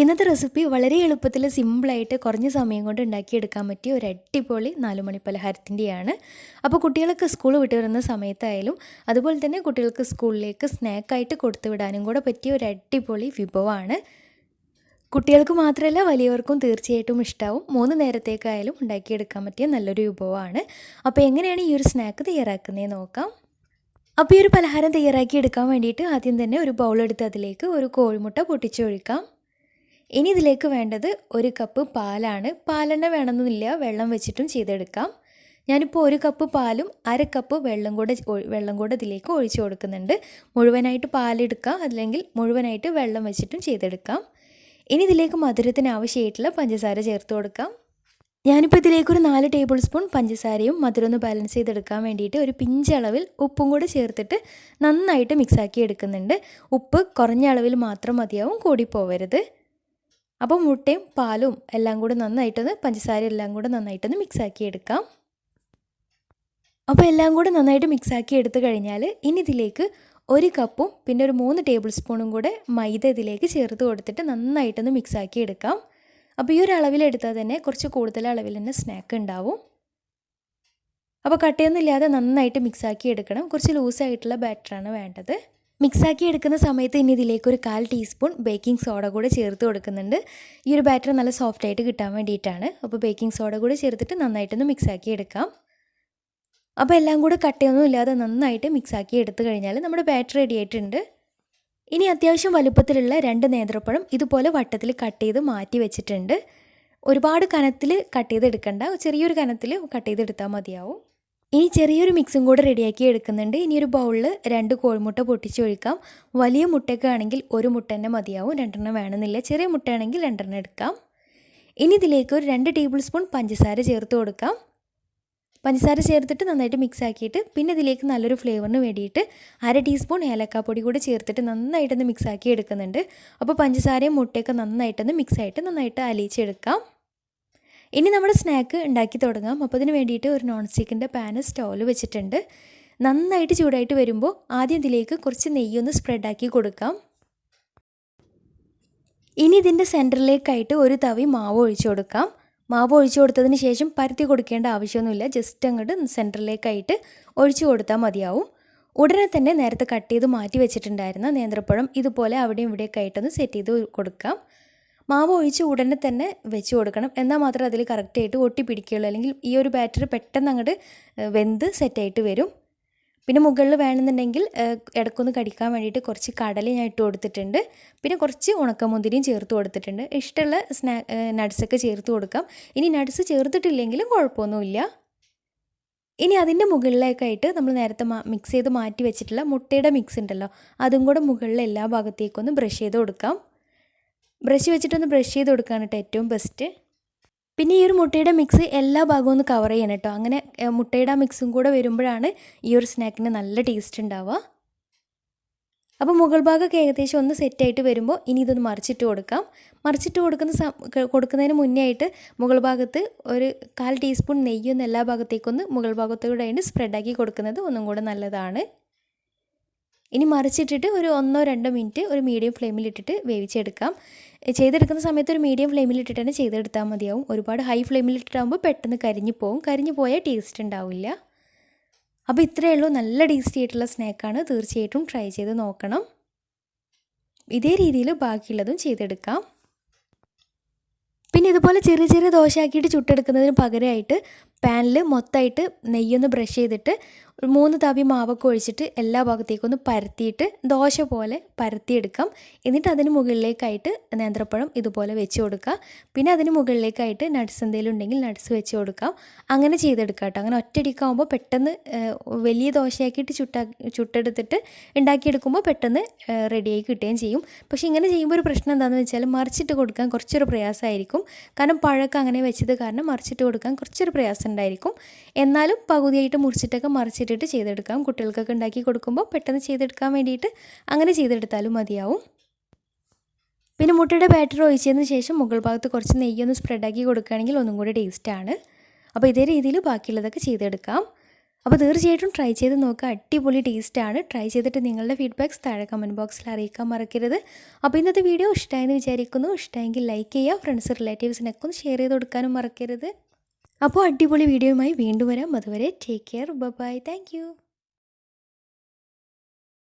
ഇന്നത്തെ റെസിപ്പി വളരെ എളുപ്പത്തിൽ സിമ്പിളായിട്ട് കുറഞ്ഞ സമയം കൊണ്ട് ഉണ്ടാക്കിയെടുക്കാൻ പറ്റിയ ഒരു അടിപൊളി 4 മണി പലഹാരത്തിൻ്റെയാണ്. അപ്പോൾ കുട്ടികളൊക്കെ സ്കൂൾ വിട്ട് വരുന്ന സമയത്തായാലും അതുപോലെ തന്നെ കുട്ടികൾക്ക് സ്കൂളിലേക്ക് സ്നാക്കായിട്ട് കൊടുത്തു വിടാനും കൂടെ പറ്റിയ ഒരു അടിപൊളി വിഭവമാണ്. കുട്ടികൾക്ക് മാത്രമല്ല വലിയവർക്കും തീർച്ചയായിട്ടും ഇഷ്ടാവും. 3 നേരത്തേക്കായാലും ഉണ്ടാക്കിയെടുക്കാൻ പറ്റിയ നല്ലൊരു വിഭവമാണ്. അപ്പോൾ എങ്ങനെയാണ് ഈ ഒരു സ്നാക്ക് തയ്യാറാക്കുന്നതെന്ന് നോക്കാം. അപ്പോൾ ഈ ഒരു പലഹാരം തയ്യാറാക്കി എടുക്കാൻ വേണ്ടിയിട്ട് ആദ്യം തന്നെ ഒരു ബൗളെടുത്ത് അതിലേക്ക് ഒരു കോഴിമുട്ട പൊട്ടിച്ചൊഴിക്കാം. ഇനി ഇതിലേക്ക് വേണ്ടത് 1 കപ്പ് പാലാണ്. പാലെണ്ണ വേണമെന്നില്ല, വെള്ളം വെച്ചിട്ടും ചെയ്തെടുക്കാം. ഞാനിപ്പോൾ 1 കപ്പ് പാലും 1/2 കപ്പ് വെള്ളം കൂടെ ഇതിലേക്ക് ഒഴിച്ചു കൊടുക്കുന്നുണ്ട്. മുഴുവനായിട്ട് പാലെടുക്കാം, അല്ലെങ്കിൽ മുഴുവനായിട്ട് വെള്ളം വെച്ചിട്ടും ചെയ്തെടുക്കാം. ഇനി ഇതിലേക്ക് മധുരത്തിന് ആവശ്യമായിട്ടുള്ള പഞ്ചസാര ചേർത്ത് കൊടുക്കാം. ഞാനിപ്പോൾ ഇതിലേക്കൊരു 4 ടേബിൾ സ്പൂൺ പഞ്ചസാരയും മധുരം ഒന്ന് ബാലൻസ് ചെയ്തെടുക്കാൻ വേണ്ടിയിട്ട് ഒരു പിഞ്ചളവിൽ ഉപ്പും കൂടെ ചേർത്തിട്ട് നന്നായിട്ട് മിക്സാക്കി എടുക്കുന്നുണ്ട്. ഉപ്പ് കുറഞ്ഞ അളവിൽ മാത്രം മതിയാവും, കൂടി പോവരുത്. അപ്പോൾ മുട്ടയും പാലും എല്ലാം കൂടെ പഞ്ചസാര എല്ലാം കൂടെ നന്നായിട്ടൊന്ന് മിക്സാക്കി എടുക്കാം. അപ്പോൾ എല്ലാം കൂടെ നന്നായിട്ട് മിക്സാക്കി എടുത്തു കഴിഞ്ഞാൽ ഇനി ഇതിലേക്ക് 1 കപ്പും പിന്നെ ഒരു 3 ടേബിൾ സ്പൂണും കൂടെ മൈദ ഇതിലേക്ക് ചേർത്ത് കൊടുത്തിട്ട് നന്നായിട്ടൊന്ന് മിക്സാക്കി എടുക്കാം. അപ്പോൾ ഈ ഒരു അളവിലെടുത്താൽ തന്നെ കുറച്ച് കൂടുതൽ അളവിൽ തന്നെ സ്നാക്ക് ഉണ്ടാവും. അപ്പോൾ കട്ടയൊന്നും ഇല്ലാതെ നന്നായിട്ട് മിക്സാക്കി എടുക്കണം. കുറച്ച് ലൂസായിട്ടുള്ള ബാറ്ററാണ് വേണ്ടത്. മിക്സാക്കി എടുക്കുന്ന സമയത്ത് ഇനി ഇതിലേക്ക് ഒരു 1/4 ടീസ്പൂൺ ബേക്കിംഗ് സോഡ കൂടെ ചേർത്ത് കൊടുക്കുന്നുണ്ട്. ഈ ഒരു ബാറ്റർ നല്ല സോഫ്റ്റായിട്ട് കിട്ടാൻ വേണ്ടിയിട്ടാണ്. അപ്പോൾ ബേക്കിംഗ് സോഡ കൂടെ ചേർത്തിട്ട് നന്നായിട്ടൊന്ന് മിക്സാക്കി എടുക്കാം. അപ്പോൾ എല്ലാം കൂടെ കട്ടയൊന്നും ഇല്ലാതെ നന്നായിട്ട് മിക്സാക്കി എടുത്തു കഴിഞ്ഞാൽ നമ്മുടെ ബാറ്റർ റെഡി ആയിട്ടുണ്ട്. ഇനി അത്യാവശ്യം വലുപ്പത്തിലുള്ള 2 നേന്ത്രപ്പഴം ഇതുപോലെ വട്ടത്തിൽ കട്ട് ചെയ്ത് മാറ്റി വെച്ചിട്ടുണ്ട്. ഒരുപാട് കനത്തിൽ കട്ട് ചെയ്തെടുക്കണ്ട, ചെറിയൊരു കനത്തിൽ കട്ട് ചെയ്തെടുത്താൽ മതിയാവും. ഇനി ചെറിയൊരു മിക്സും കൂടെ റെഡിയാക്കി എടുക്കുന്നുണ്ട്. ഇനി ഒരു ബൗളിൽ 2 കോഴിമുട്ട പൊട്ടിച്ചൊഴിക്കാം. വലിയ മുട്ടയൊക്കെ ആണെങ്കിൽ 1 മുട്ട തന്നെ മതിയാവും, 2 വേണമെന്നില്ല. ചെറിയ മുട്ടയാണെങ്കിൽ 2 എടുക്കാം. ഇനി ഇതിലേക്ക് ഒരു 2 ടേബിൾ സ്പൂൺ പഞ്ചസാര ചേർത്ത് കൊടുക്കാം. പഞ്ചസാര ചേർത്തിട്ട് നന്നായിട്ട് മിക്സ് ആക്കിയിട്ട് പിന്നെ ഇതിലേക്ക് നല്ലൊരു ഫ്ലേവറിന് വേണ്ടിയിട്ട് 1/2 ടീസ്പൂൺ ഏലക്കാപ്പൊടി കൂടെ ചേർത്തിട്ട് നന്നായിട്ടൊന്ന് മിക്സ് ആക്കി എടുക്കുന്നുണ്ട്. അപ്പോൾ പഞ്ചസാരയും മുട്ടയൊക്കെ നന്നായിട്ട് അലിയിച്ചെടുക്കാം. ഇനി നമ്മുടെ സ്നാക്ക് ഉണ്ടാക്കി തുടങ്ങാം. അപ്പോൾ അതിന് വേണ്ടിയിട്ട് ഒരു നോൺ സ്റ്റിക്കിൻ്റെ പാന് സ്റ്റൗവിൽ വെച്ചിട്ടുണ്ട്. നന്നായിട്ട് ചൂടായിട്ട് വരുമ്പോൾ ആദ്യം ഇതിലേക്ക് കുറച്ച് നെയ്യൊന്ന് സ്പ്രെഡാക്കി കൊടുക്കാം. ഇനി ഇതിൻ്റെ സെൻറ്ററിലേക്കായിട്ട് ഒരു തവി മാവ് ഒഴിച്ചു കൊടുക്കാം. മാവ് ഒഴിച്ചു കൊടുത്തതിന് ശേഷം പരത്തി കൊടുക്കേണ്ട ആവശ്യമൊന്നുമില്ല, ജസ്റ്റ് അങ്ങോട്ട് സെൻറ്ററിലേക്കായിട്ട് ഒഴിച്ചു കൊടുത്താൽ മതിയാവും. ഉടനെ തന്നെ നേരത്തെ കട്ട് ചെയ്ത് മാറ്റി വെച്ചിട്ടുണ്ടായിരുന്ന നേന്ത്രപ്പഴം ഇതുപോലെ അവിടെയും ഇവിടെയൊക്കെ ആയിട്ടൊന്ന് സെറ്റ് ചെയ്ത് കൊടുക്കാം. മാവ് ഒഴിച്ച് ഉടനെ തന്നെ വെച്ച് കൊടുക്കണം, എന്നാൽ മാത്രമേ അതിൽ കറക്റ്റായിട്ട് ഒട്ടിപ്പിടിക്കുകയുള്ളൂ. അല്ലെങ്കിൽ ഈ ഒരു ബാറ്റർ പെട്ടെന്ന് അങ്ങോട്ട് വെന്ത് സെറ്റായിട്ട് വരും. പിന്നെ മുകളിൽ വേണമെന്നുണ്ടെങ്കിൽ ഇടയ്ക്കൊന്ന് കടിക്കാൻ വേണ്ടിയിട്ട് കുറച്ച് കടല ഞാൻ ഇട്ട് കൊടുത്തിട്ടുണ്ട്. പിന്നെ കുറച്ച് ഉണക്കമുന്തിരിയും ചേർത്ത് കൊടുത്തിട്ടുണ്ട്. ഇഷ്ടമുള്ള നട്ട്സൊക്കെ ചേർത്ത് കൊടുക്കാം. ഇനി നട്ട്സ് ചേർത്തിട്ടില്ലെങ്കിലും കുഴപ്പമൊന്നുമില്ല. ഇനി അതിൻ്റെ മുകളിലേക്കായിട്ട് നമ്മൾ നേരത്തെ മിക്സ് ചെയ്ത് മാറ്റി വെച്ചിട്ടുള്ള മുട്ടയുടെ മിക്സ് ഉണ്ടല്ലോ, അതും കൂടെ മുകളിൽ എല്ലാ ഭാഗത്തേക്കൊന്ന് ബ്രഷ് ചെയ്ത് കൊടുക്കാം. ബ്രഷ് വെച്ചിട്ടൊന്ന് ബ്രഷ് ചെയ്ത് കൊടുക്കുകയാണ് കേട്ടോ ഏറ്റവും ബെസ്റ്റ്. പിന്നെ ഈ ഒരു മുട്ടയുടെ മിക്സ് എല്ലാ ഭാഗവും ഒന്ന് കവർ ചെയ്യണം കേട്ടോ. അങ്ങനെ മുട്ടയുടെ മിക്സും കൂടെ വരുമ്പോഴാണ് ഈ ഒരു സ്നാക്കിന് നല്ല ടേസ്റ്റ് ഉണ്ടാവുക. അപ്പോൾ മുകൾ ഭാഗമൊക്കെ ഏകദേശം ഒന്ന് സെറ്റായിട്ട് വരുമ്പോൾ ഇനി ഇതൊന്ന് മറിച്ചിട്ട് കൊടുക്കാം. മറിച്ചിട്ട് കൊടുക്കുന്നതിന് മുന്നേ ആയിട്ട് മുകൾ ഭാഗത്ത് ഒരു 1/4 ടീസ്പൂൺ നെയ്യൊന്ന് എല്ലാ ഭാഗത്തേക്കൊന്ന് മുകൾ ഭാഗത്തുകൂടെ ആയിട്ട് സ്പ്രെഡാക്കി കൊടുക്കുന്നത് ഒന്നും കൂടെ നല്ലതാണ്. ഇനി മറിച്ചിട്ടിട്ട് ഒരു 1-2 മിനിറ്റ് ഒരു മീഡിയം ഫ്ലെയിമിലിട്ടിട്ട് വേവിച്ചെടുക്കാം. ചെയ്തെടുക്കുന്ന സമയത്ത് ഒരു മീഡിയം ഫ്ലെയിമിലിട്ടിട്ട് തന്നെ ചെയ്തെടുത്താൽ മതിയാവും. ഒരുപാട് ഹൈ ഫ്ലെയിമിലിട്ടിട്ടാകുമ്പോൾ പെട്ടെന്ന് കരിഞ്ഞു പോകും. കരിഞ്ഞു പോയാൽ ടേസ്റ്റ് ഉണ്ടാവില്ല. അപ്പോൾ ഇത്രയേ ഉള്ളൂ, നല്ല ടേസ്റ്റി ആയിട്ടുള്ള സ്നാക്കാണ്. തീർച്ചയായിട്ടും ട്രൈ ചെയ്ത് നോക്കണം. ഇതേ രീതിയിൽ ബാക്കിയുള്ളതും ചെയ്തെടുക്കാം. പിന്നെ ഇതുപോലെ ചെറിയ ചെറിയ ദോശയാക്കിയിട്ട് ചുട്ടെടുക്കുന്നതിന് പകരമായിട്ട് പാനിൽ മൊത്തമായിട്ട് നെയ്യൊന്ന് ബ്രഷ് ചെയ്തിട്ട് 3 തവി മാവൊക്കെ ഒഴിച്ചിട്ട് എല്ലാ ഭാഗത്തേക്കൊന്ന് പരത്തിയിട്ട് ദോശ പോലെ പരത്തിയെടുക്കാം. എന്നിട്ട് അതിന് മുകളിലേക്കായിട്ട് നേന്ത്രപ്പഴം ഇതുപോലെ വെച്ച് കൊടുക്കുക. പിന്നെ അതിന് മുകളിലേക്കായിട്ട് നട്ട്സ് എന്തെങ്കിലും ഉണ്ടെങ്കിൽ നട്ട്സ് വെച്ച് കൊടുക്കാം. അങ്ങനെ ചെയ്തെടുക്കാം കേട്ടോ. അങ്ങനെ ഒറ്റയടിക്കാവുമ്പോൾ പെട്ടെന്ന് വലിയ ദോശയാക്കിയിട്ട് ചുട്ടെടുത്തിട്ട് ഉണ്ടാക്കിയെടുക്കുമ്പോൾ പെട്ടെന്ന് റെഡിയായി കിട്ടുകയും ചെയ്യും. പക്ഷേ ഇങ്ങനെ ചെയ്യുമ്പോൾ ഒരു പ്രശ്നം എന്താണെന്ന് വെച്ചാൽ മറിച്ചിട്ട് കൊടുക്കാൻ കുറച്ചൊരു പ്രയാസമായിരിക്കും. കാരണം പഴമൊക്കെ അങ്ങനെ വെച്ചത് കാരണം മറിച്ചിട്ട് കൊടുക്കാൻ കുറച്ചൊരു പ്രയാസം ഉണ്ടായിരിക്കും. എന്നാലും പകുതിയായിട്ട് മുറിച്ചിട്ടൊക്കെ മറിച്ചിട്ടിട്ട് ചെയ്തെടുക്കാം. കുട്ടികൾക്കൊക്കെ ഉണ്ടാക്കി കൊടുക്കുമ്പോൾ പെട്ടെന്ന് ചെയ്തെടുക്കാൻ വേണ്ടിയിട്ട് അങ്ങനെ ചെയ്തെടുത്താലും മതിയാവും. പിന്നെ മുട്ടയുടെ ബാറ്റർ ഒഴിച്ചതിന് ശേഷം മുകൾ ഭാഗത്ത് കുറച്ച് നെയ്യൊന്ന് സ്പ്രെഡാക്കി കൊടുക്കുകയാണെങ്കിൽ ഒന്നും കൂടി ടേസ്റ്റാണ്. അപ്പോൾ ഇതേ രീതിയിൽ ബാക്കിയുള്ളതൊക്കെ ചെയ്തെടുക്കാം. അപ്പോൾ തീർച്ചയായിട്ടും ട്രൈ ചെയ്ത് നോക്കുക. അടിപൊളി ടേസ്റ്റാണ്. ട്രൈ ചെയ്തിട്ട് നിങ്ങളുടെ ഫീഡ്ബാക്ക്സ് താഴെ കമൻറ്റ് ബോക്സിൽ അറിയിക്കാൻ മറക്കരുത്. അപ്പോൾ ഇന്നത്തെ വീഡിയോ ഇഷ്ടമായെന്ന് വിചാരിക്കുന്നു. ഇഷ്ടമെങ്കിൽ ലൈക്ക് ചെയ്യുക. ഫ്രണ്ട്സ് റിലേറ്റീവ്സിനൊക്കെ ഒന്ന് ഷെയർ ചെയ്ത് കൊടുക്കാനും മറക്കരുത്. അപ്പോൾ അടിപൊളി വീഡിയോയുമായി വീണ്ടും വരാം. അതുവരെ take care. Bye. Thank U.